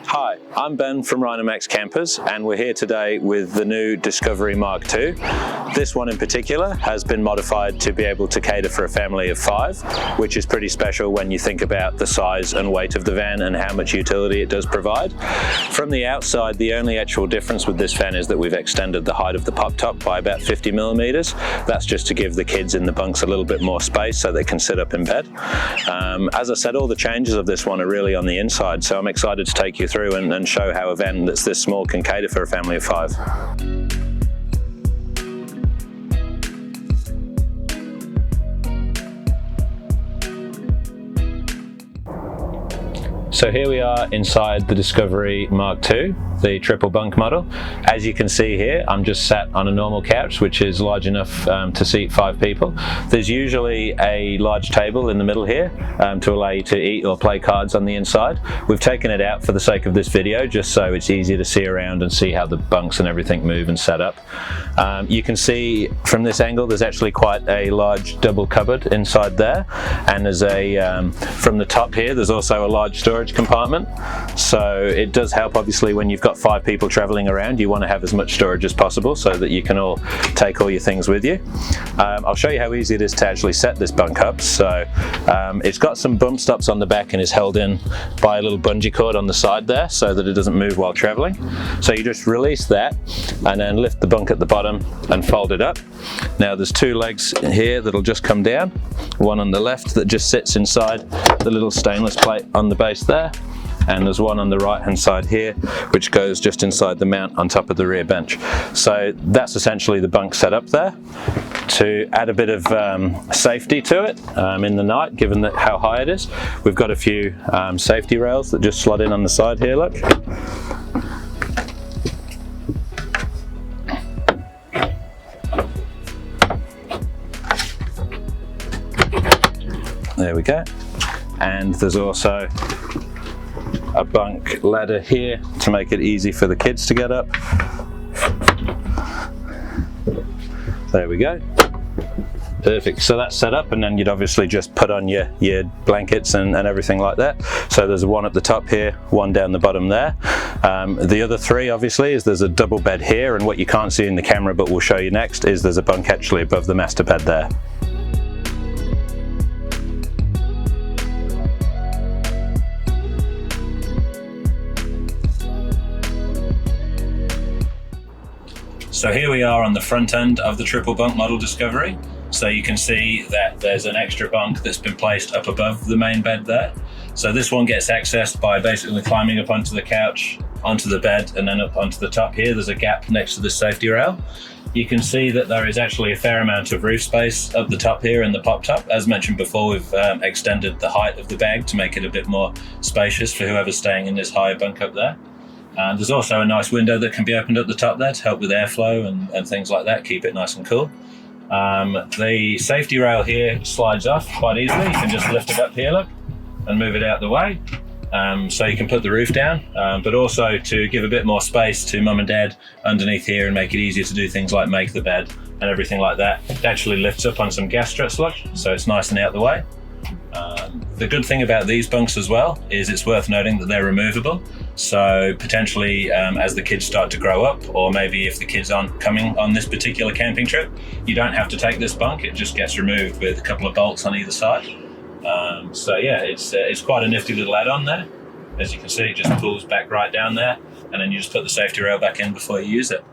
Hi, I'm Ben from Rhinomax Campers, and we're here today with the new Discovery MK2. This one in particular has been modified to be able to cater for a family of 5, which is pretty special when you think about the size and weight of the van and how much utility it does provide. From the outside, the only actual difference with this van is that we've extended the height of the pop top by about 50 millimeters. That's just to give the kids in the bunks a little bit more space so they can sit up in bed. As I said, all the changes of this one are really on the inside, so I'm excited to take you through and show how a van that's this small can cater for a family of 5. So here we are inside the Discovery MK2, the Triple Bunk Model. As you can see here, I'm just sat on a normal couch, which is large enough to seat 5 people. There's usually a large table in the middle here to allow you to eat or play cards on the inside. We've taken it out for the sake of this video, just so it's easier to see around and see how the bunks and everything move and set up. You can see from this angle, there's actually quite a large double cupboard inside there. And there's from the top here, there's also a large storage compartment, so it does help. Obviously, when you've got 5 people traveling around, you want to have as much storage as possible so that you can all take all your things with you. I'll show you how easy it is to actually set this bunk up. So it's got some bump stops on the back and is held in by a little bungee cord on the side there so that it doesn't move while traveling. So you just release that and then lift the bunk at the bottom and fold it up. Now there's 2 legs here that'll just come down, one on the left that just sits inside the little stainless plate on the base there, and there's one on the right hand side here which goes just inside the mount on top of the rear bench. So that's essentially the bunk set up there. To add a bit of safety to it in the night, given that how high it is, we've got a few safety rails that just slot in on the side here, look. There we go. And there's also a bunk ladder here to make it easy for the kids to get up. There we go. Perfect. So that's set up, and then you'd obviously just put on your blankets and everything like that. So there's one at the top here, one down the bottom there. The other 3 obviously is there's a double bed here, and what you can't see in the camera but we'll show you next is there's a bunk actually above the master bed there. So here we are on the front end of the Triple Bunk Model Discovery. So you can see that there's an extra bunk that's been placed up above the main bed there. So this one gets accessed by basically climbing up onto the couch, onto the bed, and then up onto the top here. There's a gap next to the safety rail. You can see that there is actually a fair amount of roof space up the top here in the pop top. As mentioned before, we've extended the height of the bag to make it a bit more spacious for whoever's staying in this higher bunk up there. And there's also a nice window that can be opened at the top there to help with airflow and things like that, keep it nice and cool. The safety rail here slides off quite easily. You can just lift it up here, look, and move it out the way. So you can put the roof down, but also to give a bit more space to mum and dad underneath here and make it easier to do things like make the bed and everything like that. It actually lifts up on some gas struts, look, so it's nice and out the way. The good thing about these bunks as well is it's worth noting that they're removable. So potentially as the kids start to grow up, or maybe if the kids aren't coming on this particular camping trip, you don't have to take this bunk. It just gets removed with a couple of bolts on either side. So yeah, it's quite a nifty little add-on there. As you can see, it just pulls back right down there, and then you just put the safety rail back in before you use it.